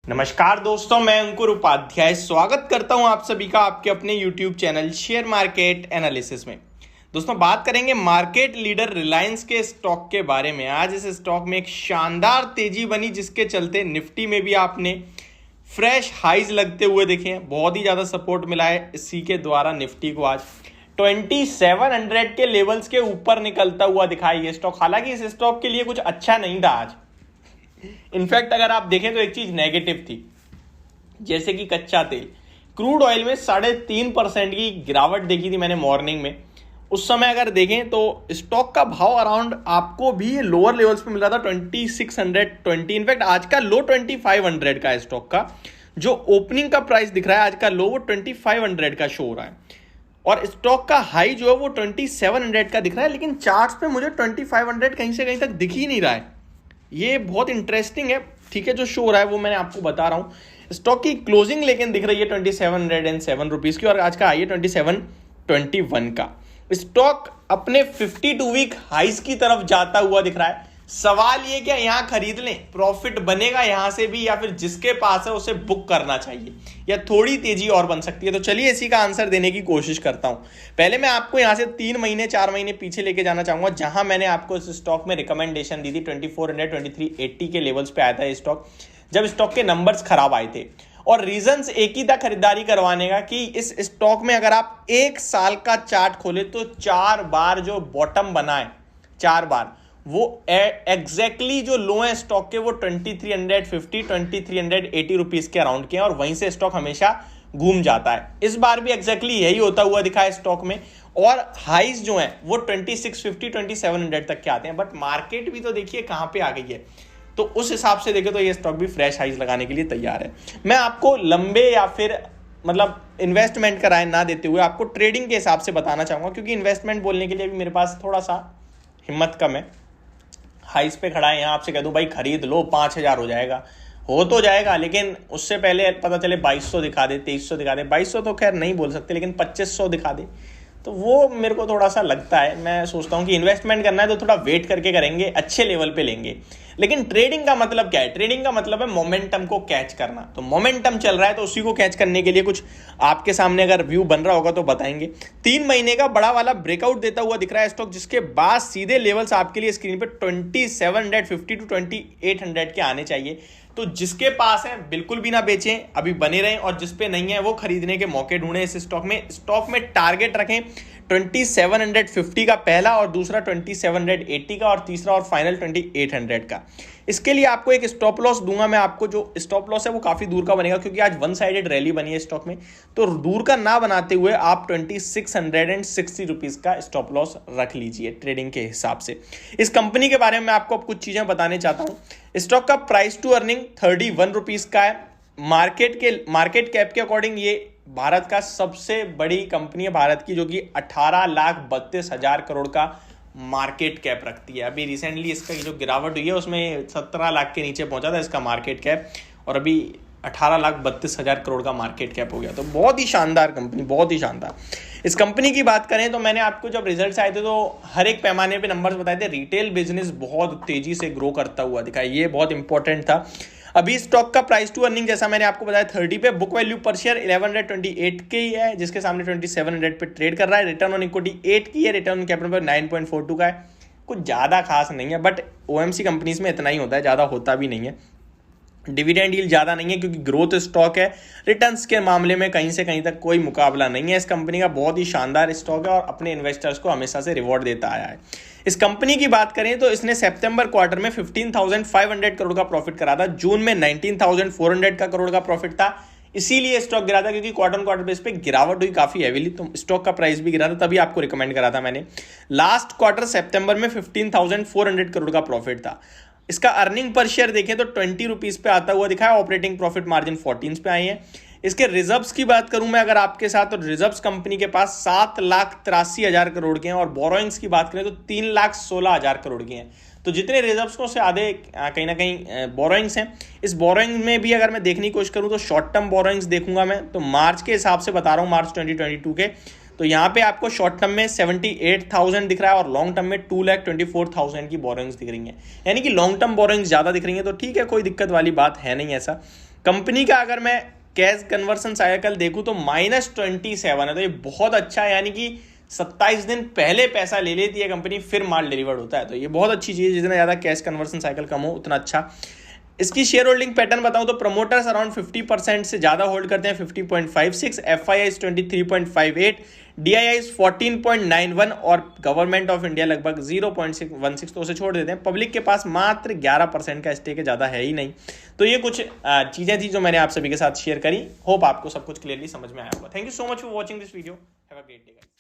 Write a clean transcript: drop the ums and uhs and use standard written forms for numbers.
नमस्कार दोस्तों, मैं अंकुर उपाध्याय स्वागत करता हूं आप सभी का आपके अपने YouTube channel share market analysis में। दोस्तों, बात करेंगे मार्केट लीडर रिलायंस के स्टॉक के बारे में। आज इस स्टॉक में एक शानदार तेजी बनी जिसके चलते निफ्टी में भी आपने फ्रेश हाइज लगते हुए देखे हैं। बहुत ही ज़्यादा सपोर्ट मिला है इसी के द्वारा निफ्टी को आज 2700 के लेवल्स के ऊपर निकलता हुआ दिखा ये स्टॉक। हालांकि इस स्टॉक के लिए कुछ अच्छा नहीं था आज। इनफैक्ट अगर आप देखें तो एक चीज नेगेटिव थी, जैसे कि कच्चा तेल। क्रूड ऑयल में 3.5% की गिरावट देखी थी मैंने मॉर्निंग में। उस समय अगर देखें तो स्टॉक का भाव अराउंड आपको भी लोअर लेवल्स पे मिल रहा था 2620। इनफैक्ट आज का लो 2500 का है स्टॉक का। जो ओपनिंग का प्राइस दिख रहा है आज का लो वो 2500 का शो हो रहा है और स्टॉक का हाई जो है वो 2700 का दिख रहा है। लेकिन चार्ट्स पे मुझे 2500 कहीं से कहीं तक दिख ही नहीं रहा है। ये बहुत इंटरेस्टिंग है। ठीक है, जो शो रहा है वो मैंने आपको बता रहा हूं। स्टॉक की क्लोजिंग लेकिन दिख रही है 2707 रुपीज की और आज का हाई है 2721 का। स्टॉक अपने 52 वीक हाइज की तरफ जाता हुआ दिख रहा है। सवाल ये क्या यहां खरीद लें, प्रॉफिट बनेगा यहां से भी, या फिर जिसके पास है उसे बुक करना चाहिए, या थोड़ी तेजी और बन सकती है? तो चलिए इसी का आंसर देने की कोशिश करता हूं। पहले मैं आपको यहां से 3 महीने 4 महीने पीछे लेके जाना चाहूंगा, जहां मैंने आपको इस स्टॉक में रिकमेंडेशन दी थी। 2400 2380 के लेवल्स पे आया था ये स्टॉक, जब स्टॉक के नंबर्स खराब आए थे। और रीजंस एक ही था खरीदारी करवाने का कि इस स्टॉक में अगर आप 1 साल का चार्ट खोले तो 4 बार जो बॉटम बना है, 4 बार वो एग्जैक्टली जो लो है स्टॉक के वो 2350 2380 रुपीज के अराउंड के हैं और वहीं से स्टॉक हमेशा घूम जाता है। इस बार भी एग्जैक्टली यही होता हुआ दिखा है स्टॉक में और हाइज जो है वो 2650 2700 तक के आते हैं। बट मार्केट भी तो देखिए कहां पे आ गई है, तो उस हिसाब से देखे तो ये स्टॉक भी फ्रेश हाइज लगाने के लिए तैयार है। मैं आपको लंबे या फिर मतलब इन्वेस्टमेंट का राय ना देते हुए आपको ट्रेडिंग के हिसाब से बताना चाहूंगा, क्योंकि इन्वेस्टमेंट बोलने के लिए भी मेरे पास थोड़ा सा हिम्मत कम है। हाइस पे खड़ा है, यहाँ आपसे कह दूं भाई खरीद लो 5000 हो जाएगा, हो तो जाएगा, लेकिन उससे पहले पता चले 2200 दिखा दे, 2300 दिखा दे। 2200 तो खैर नहीं बोल सकते, लेकिन 2500 दिखा दे तो वो मेरे को थोड़ा सा लगता है। मैं सोचता हूँ कि इन्वेस्टमेंट करना है तो थोड़ा वेट करके करेंगे, अच्छे लेवल पे लेंगे। लेकिन ट्रेडिंग का मतलब क्या है? ट्रेडिंग का मतलब है मोमेंटम को कैच करना। तो मोमेंटम चल रहा है तो उसी को कैच करने के लिए कुछ आपके सामने अगर व्यू बन रहा होगा तो बताएंगे। 3 महीने का बड़ा वाला ब्रेकआउट देता हुआ दिख रहा है स्टॉक, जिसके बाद सीधे लेवल्स आपके लिए स्क्रीन पे 2750 टू 2800 के आने चाहिए। तो जिसके पास है बिल्कुल भी ना बेचें, अभी बने रहें, और जिस पे नहीं है वो खरीदने के मौके ढूंढें। इस स्टॉक में टारगेट रखें 2750 का पहला, और दूसरा 2780 का, और तीसरा और फाइनल 2800 का। इसके लिए आपको एक स्टॉप लॉस दूंगा मैं आपको। जो स्टॉप लॉस है वो काफी दूर का बनेगा, क्योंकि आज वन साइडेड रैली बनी है स्टॉक में। तो दूर का ना बनाते हुए आप 2660 रुपीज का स्टॉप लॉस रख लीजिए ट्रेडिंग के हिसाब से। इस कंपनी के बारे में मैं आपको कुछ चीजें बताने चाहता हूं। स्टॉक का प्राइस टू अर्निंग 31 रुपीज का है। मार्केट कैप के अकॉर्डिंग ये भारत का सबसे बड़ी कंपनी है भारत की, जो कि 18,32,000 करोड़ का मार्केट कैप रखती है। अभी रिसेंटली इसका जो गिरावट हुई है उसमें 17 लाख के नीचे पहुंचा था इसका मार्केट कैप, और अभी 18,32,000 करोड़ का मार्केट कैप हो गया। तो बहुत ही शानदार कंपनी, बहुत ही शानदार। इस कंपनी की बात करें तो मैंने आपको जब रिजल्ट्स आए थे तो हर एक पैमाने पे नंबर्स बताए थे। रिटेल बिजनेस बहुत तेजी से ग्रो करता हुआ दिखा, ये बहुत इंपॉर्टेंट था। अभी स्टॉक का प्राइस टू अर्निंग जैसा मैंने आपको बताया 30 पे, बुक वैल्यू पर शेयर 1128 के ही है, जिसके सामने 2700 पे ट्रेड कर रहा है। रिटर्न ऑन इक्विटी 8 की है, रिटर्न ऑन कैपिटल पर 9.42 का है। कुछ ज़्यादा खास नहीं है, बट ओएमसी कंपनीज में इतना ही होता है, ज़्यादा होता भी नहीं है। डिविडेंड यील्ड ज़्यादा नहीं है क्योंकि ग्रोथ स्टॉक है। रिटर्न्स के मामले में कहीं से कहीं तक कोई मुकाबला नहीं है। इस कंपनी का बहुत ही शानदार स्टॉक है और अपने इन्वेस्टर्स को हमेशा से रिवॉर्ड देता आया है। इस कंपनी की बात करें तो इसने सितंबर क्वार्टर में 15,500 करोड़ का प्रॉफिट करा था। जून में 19,400 का करोड़ का प्रॉफिट था। इसीलिए स्टॉक गिरा था, क्योंकि क्वार्टर बेस पे गिरावट हुई काफी हैवीली, तो स्टॉक का प्राइस भी गिरा था। तभी आपको रिकमेंड करा था मैंने। लास्ट क्वार्टर सितंबर में 15,400 करोड़ का प्रॉफिट था। इसका अर्निंग पर शेयर देखें तो 20 रुपीज पे आता हुआ दिखा है। ऑपरेटिंग प्रॉफिट मार्जिन 14 पे आई है। इसके रिजर्व्स की बात करूं मैं अगर आपके साथ, तो रिजर्व्स कंपनी के पास 7,83,000 करोड़ के हैं, और बोरोइंग्स की बात करें तो 3,16,000 करोड़ के हैं। तो जितने रिजर्व्स को से आधे कहीं ना कहीं बोरोइंग्स हैं। इस बोरोइंग में भी अगर मैं देखने की कोशिश करूं तो शॉर्ट टर्म बोरोइंग्स देखूंगा मैं, तो मार्च के हिसाब से बता रहा हूं, मार्च 2022 के। तो यहाँ पे आपको शॉर्ट टर्म में 78,000 दिख रहा है और लॉन्ग टर्म में 2,24,000 की बोरोइंग्स दिख रही हैं। यानी कि लॉन्ग टर्म बोरोइंग्स ज्यादा दिख रही हैं, तो ठीक है, कोई दिक्कत वाली बात है नहीं ऐसा। कंपनी का अगर मैं कैश कन्वर्सन साइकिल देखूं तो -27 है, तो ये बहुत अच्छा है, यानी कि 27 दिन पहले पैसा ले लेती है कंपनी, फिर माल डिलीवर्ड होता है। तो ये बहुत अच्छी चीज़ है, जितना ज़्यादा कैश कन्वर्सन साइकिल कम हो उतना अच्छा। इसकी शेयर होल्डिंग पैटर्न बताऊं तो प्रमोटर्स अराउंड 50% से ज़्यादा होल्ड करते हैं, 50.56, FIIs 23.58, DIIs 14.91 और गवर्नमेंट ऑफ इंडिया लगभग 0.16, तो उसे छोड़ देते हैं। पब्लिक के पास मात्र 11% का स्टेक है, ज़्यादा है ही नहीं। तो ये कुछ चीज़ें थी जो मैंने आप सभी के साथ शेयर करी। होप आपको सब कुछ क्लियरली समझ में आया होगा। Thank you so much for watching this video. Have a great day guys.